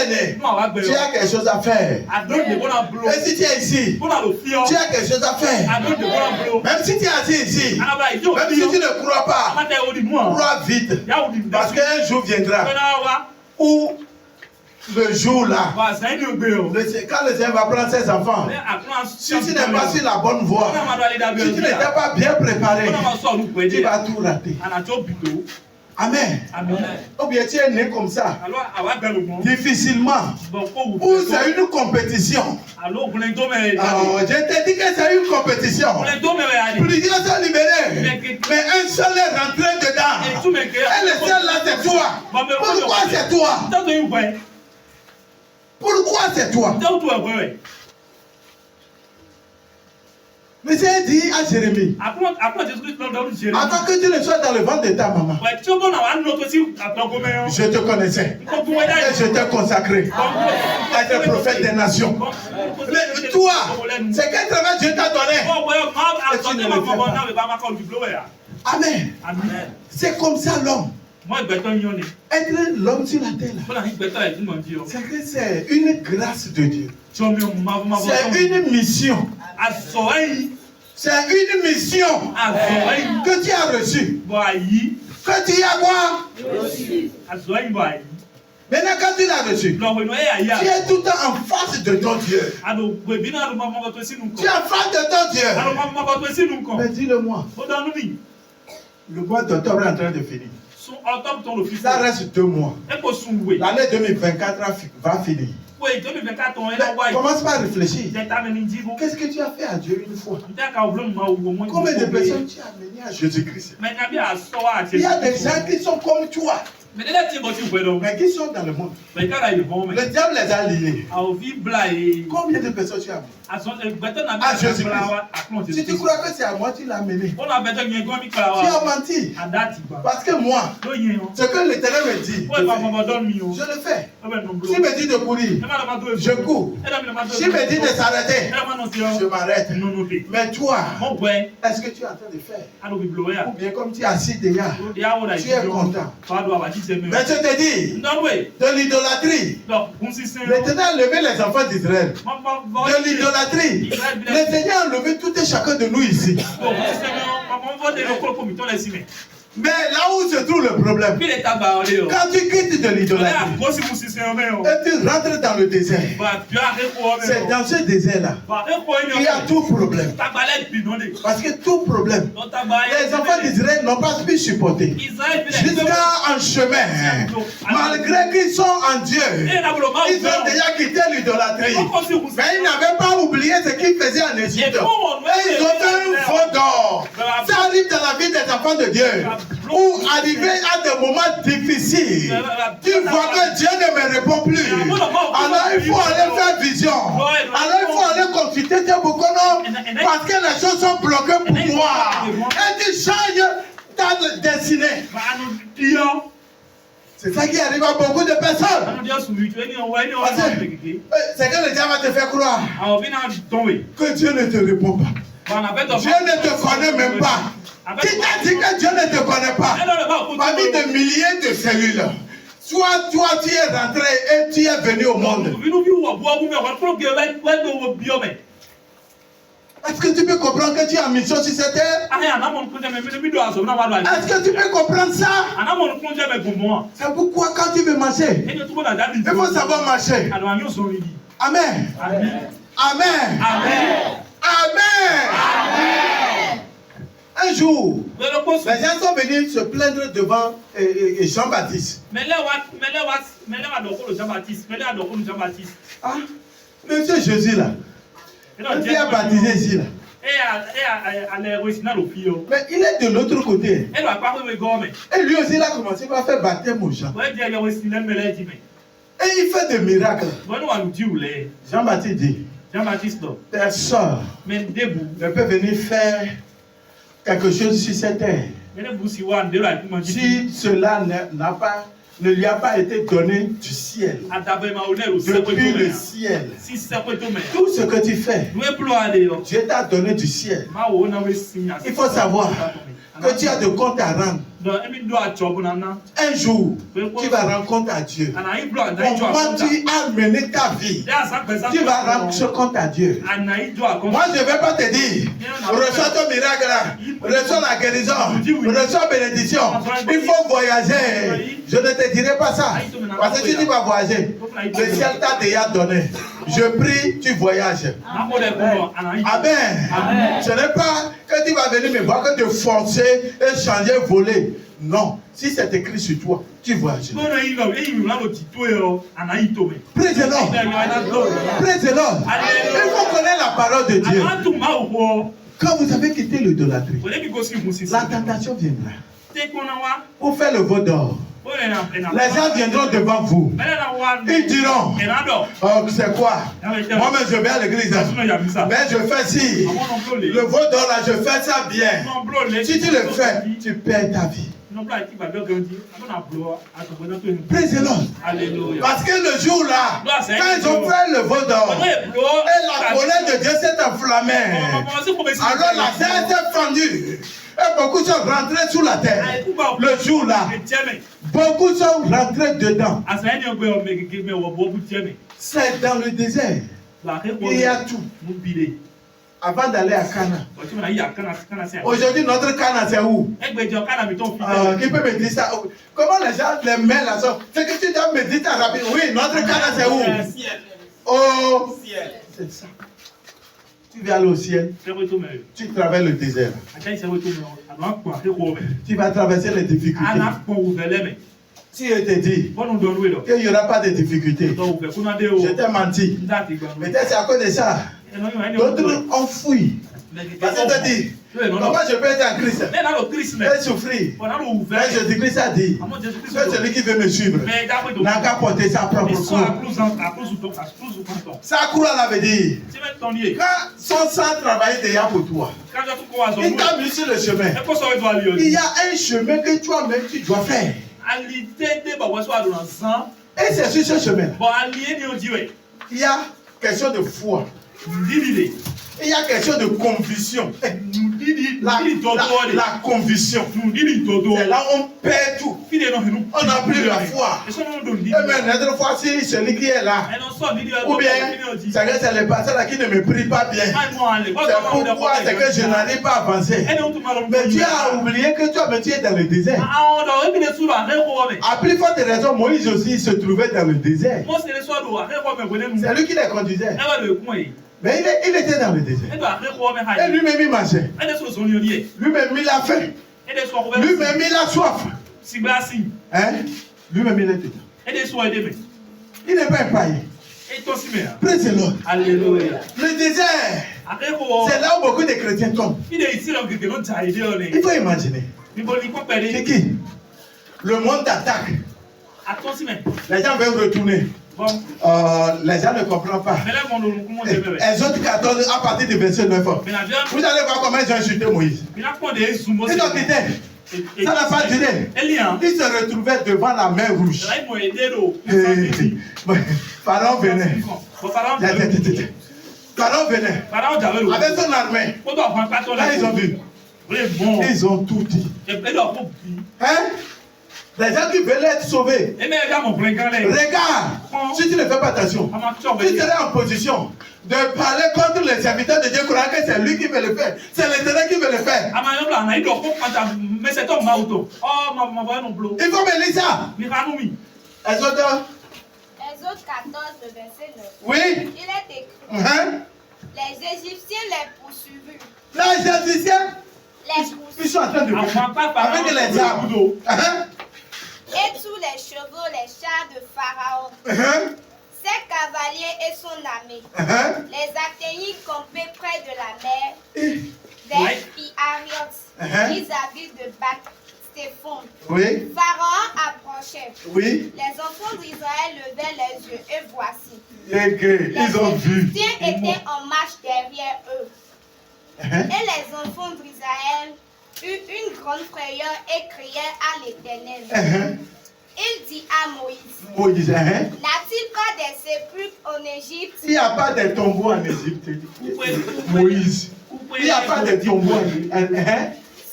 es né, tu as quelque chose à faire. Et si tu es ici, tu as quelque chose à faire. Même si tu es assis ici, même si tu ne crois pas, crois vite. Parce qu'un jour viendra où le jour là, quand le Seigneur va prendre ses enfants, si tu n'es pas sur la bonne voie, si tu n'étais pas bien préparé, tu vas tout rater. Amen. Ou bien tu es né comme ça, difficilement. Ou c'est une compétition. Je t'ai dit que c'est une compétition. Plusieurs sont libérés, mais un seul est rentré dedans. Et le seul là c'est toi. Pourquoi c'est toi? Pourquoi c'est toi? Mais c'est dit à Jérémie, avant que tu ne sois dans le ventre de ta maman, je te connaissais et je t'ai consacré à être prophète des nations. Mais toi, c'est quel travail Dieu t'a donné et tu ne le fais pas. Amen. C'est comme ça l'homme. Être l'homme sur la terre, c'est que c'est une grâce de Dieu. C'est une mission. C'est une mission que tu as reçue. Que tu as quoi? Maintenant, quand tu l'as reçu, tu es tout le temps en face de ton Dieu. Tu es en face de ton Dieu. Mais dis-le-moi. Le mois d'octobre est en train de finir. Ça reste 2 mois. L'année 2024 va finir. Commence pas à réfléchir. Qu'est-ce que tu as fait à Dieu une fois? Combien de personnes tu as amenées à Jésus-Christ? Il y a des gens qui sont comme toi, mais qui sont dans le monde. Le diable les a liés. Combien de personnes tu as amenées à Jésus-Christ? Si tu crois que c'est à moi, tu l'as amené. Tu as menti. Parce que moi, ce que l'Éternel me dit, je le fais. S'il me dit de courir, je cours. S'il me dit de s'arrêter, je m'arrête. Mais toi, est-ce que tu es en train de faire? Ou bien comme tu es assis derrière, tu es content. Mais je te dis, de l'idolâtrie, l'Éternel a levé les enfants d'Israël. De l'idolâtrie, l'Éternel a levé tout et chacun de nous ici. Mais là où se trouve le problème, quand tu quittes de l'idolâtrie et tu rentres dans le désert, c'est dans ce désert-là qu'il y a tout problème. Parce que tout problème, les enfants d'Israël n'ont pas pu supporter. Jusqu'à un chemin, malgré qu'ils sont en Dieu, ils ont déjà quitté l'idolâtrie. Mais ils n'avaient pas oublié ce qu'ils faisaient en Égypte. Et ils ont fait un faux d'or. Ça arrive dans la vie des enfants de Dieu. Ou arrivé à des moments difficiles, tu vois que Dieu ne me répond plus. Alors il faut aller faire vision. Alors il faut aller consulter tes Bokono parce que les choses sont bloquées pour moi. Et tu changes ta destinée. C'est ça qui arrive à beaucoup de personnes. C'est que le diable va te faire croire que Dieu ne te répond pas. Dieu ne te connaît même pas. Qui t'a dit que Dieu ne te connaît pas? Parmi des milliers de cellules, soit toi tu es rentré et tu es venu au monde. Est-ce que tu peux comprendre que tu es en mission sur cette terre? Est-ce que tu peux comprendre ça? C'est pourquoi quand tu veux marcher, il faut savoir marcher. Amen. Amen. Amen. Amen. Un jour, les gens sont venus se plaindre devant Jean-Baptiste. Ah, monsieur Jésus là, il a baptisé ici là. Mais il est de l'autre côté. Et lui aussi il a commencé à faire baptême aux gens. Et il fait des miracles. Jean-Baptiste dit, personne ne peut venir faire quelque chose sur cette terre si cela ne lui a pas été donné du ciel, depuis le ciel. Tout ce que tu fais, Dieu t'a donné du ciel. Il faut savoir que tu as de comptes à rendre Un jour, tu vas rencontrer à Dieu. Comment tu as mené ta vie, tu vas rendre compte à Dieu. Moi, je ne vais pas te dire, reçois ton miracle là, reçois la guérison, reçois la bénédiction. Il faut voyager. Je ne te dirai pas ça. Parce que si tu vas voyager, le ciel t'a déjà donné. Je prie, tu voyages. Amen. Ce n'est pas que tu vas venir me voir, que te forcer et changer, voler. Non. Si c'est écrit sur toi, tu voyages. Praise the Lord. Praise the Lord. Il faut connaître la parole de Dieu. Quand vous avez quitté l'idolâtrie, la tentation viendra. Pour faire le veau d'or. Les gens viendront devant vous. Ils diront, oh, c'est quoi? Moi-même je vais à l'église. Mais je fais ci. Le veau d'or là, je fais ça bien. Si tu le fais, tu perds ta vie. Praise the Lord. Parce que le jour là, quand ils ont fait le veau d'or, et la colère de Dieu s'est enflammée. Alors la terre s'est fendue. Et beaucoup sont rentrés sous la terre. Le jour là, beaucoup sont rentrés dedans. C'est dans le désert. Il y a tout. Avant d'aller à Cana. Aujourd'hui, notre Cana, c'est où? Qui peut me dire ça? Comment les gens les mettent là? C'est que tu dois me dire ça rapidement. Oui, notre Cana, c'est où? Au ciel. C'est ça. Tu vas aller au ciel. Tu traverses le désert. Tu vas traverser les difficultés. Si je te dis qu'il n'y aura pas de difficultés, je t'ai menti. Peut-être c'est à cause de ça. D'autres ont fui. Parce que tu te dis, comment je peux être en Christ et souffrir? Mais Jésus-Christ a dit que celui qui veut me suivre n'a qu'à porter sa propre croix. Sa croix, veut dire, quand son sang travaille déjà pour toi, il t'a mis sur le chemin. Il y a un chemin que toi-même tu dois faire. Et c'est sur ce chemin. Il y a quelque chose de foi. Il y a quelque chose de conviction. La conviction. C'est là où on perd tout. On n'a plus la foi. Et même notre foi, si celui qui est là, ou bien c'est le pasteur là qui ne me prie pas bien. C'est pourquoi c'est que je n'arrive pas à avancer. Mais tu as oublié que toi, tu es dans le désert. À plus forte raison, Moïse aussi se trouvait dans le désert. C'est lui qui les conduisait. Mais il était dans le désert. Et lui-même il marchait. Lui-même il a faim. Lui-même il a soif. Hein? Lui-même il est dedans. Il n'est pas épargné. Praise the Lord. Alléluia. Le désert, c'est là où beaucoup de chrétiens tombent. Il faut imaginer. C'est qui? Le monde t'attaque. Les gens veulent retourner. Les gens ne comprennent pas. Exode 14 à partir du verset 9. Vous allez voir comment ils ont insulté Moïse. Ils ont quitté. Ça n'a pas duré. Ils se retrouvaient devant la mer rouge. Pharaon venait. Pharaon venait. Avec son armée. Là ils ont vu. Ils ont tout dit. Hein? Les gens qui veulent être sauvés. Regarde, si tu ne fais pas attention, tu serais en position de parler contre les serviteurs de Dieu, croyant que c'est lui qui veut le faire. C'est l'Éternel qui veut le faire. Il faut me lire ça. Exode 14, verset 9. Oui. Il est écrit. Les Égyptiens les poursuivirent. Les Égyptiens, ils sont en train de avec les armes. Et tous les chevaux, les chars de Pharaon, ses cavaliers et son armée, les atteignirent campés près de la mer, vers Pi-Hahiroth, vis-à-vis de Bath-Séphon. Oui. Pharaon approchait. Oui. Les enfants d'Israël levaient les yeux, et voici. Ils ont vu. Les Égyptiens étaient en marche derrière eux. Et les enfants d'Israël eurent une grande frayeur et crièrent à l'Éternel. Il dit à Moïse, n'a-t-il pas des sépulcres en Égypte? Il n'y a pas de tombeaux en Égypte. Moïse. Il n'y a pas de tombeaux en Égypte.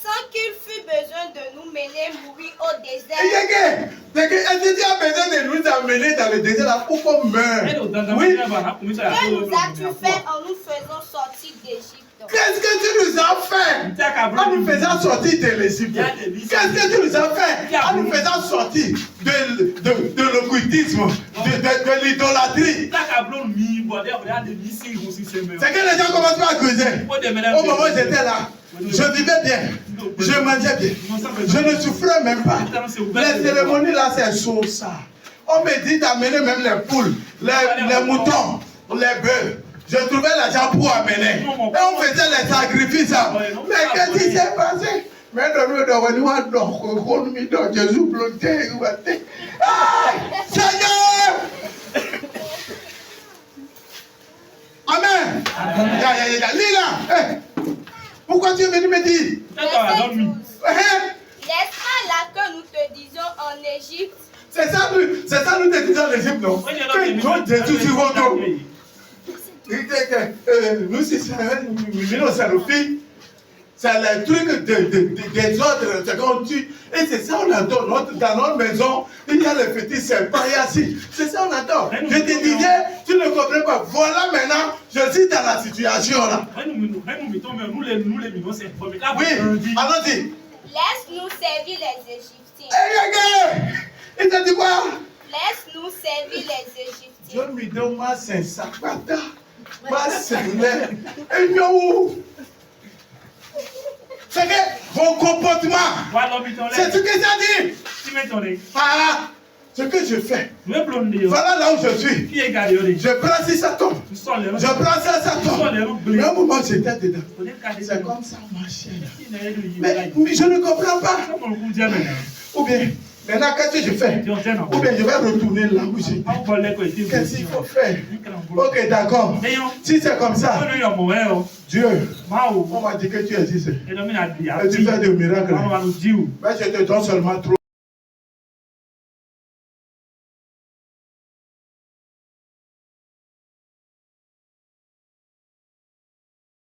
Sans qu'il fût besoin de nous mener mourir au désert. Est-ce que tu as besoin de nous amener dans le désert là pour qu'on meure? Oui. Que nous as-tu fait en nous faisant sortir d'Égypte? Qu'est-ce que tu nous as fait en nous faisant sortir de l'Égypte? Qu'est-ce que tu nous as fait en nous faisant sortir de l'occultisme, de l'idolâtrie? C'est que les gens commencent à accuser. Au moment où j'étais là, je vivais bien, je mangeais bien, je ne souffrais même pas. Les cérémonies là, c'est chaud ça. On me dit d'amener même les poules, les moutons, les bœufs. Je trouvais l'argent pour amener. Et on faisait les sacrifices. Mais qu'est-ce qui s'est passé? Mais Jésus bloqué. Seigneur! Amen. Lila, pourquoi tu es venu me dire? N'est-ce pas là que nous te disons en Égypte? C'est ça nous te disons en Égypte, non? Que Jésus sur votre dos. Nous, c'est le truc des ordres, c'est qu'on tue. Et c'est ça on adore. Dans notre maison, il y a le petit serpent ici. C'est ça on adore. Je te disais, tu ne comprends pas. Voilà maintenant, je suis dans la situation là. Oui, allons-y. Laisse-nous servir les Égyptiens. Il te dit quoi? Laisse-nous servir les Égyptiens. Je me demande c'est ça. C'est que vos comportements, c'est ce que ça dit. Ah, ce que je fais. Voilà là où je suis. Je prends si ça tombe. Je prends ça tombe. Mais au moment où j'étais dedans, c'est comme ça marchait. Mais je ne comprends pas. Ou bien, maintenant, qu'est-ce que je fais? Ou bien, je vais retourner là où j'étais. Qu'est-ce qu'il faut faire? Ok, d'accord. Si c'est comme ça, Dieu, on m'a dit que tu existes. Et tu fais des miracles. Mais je te donne seulement 3.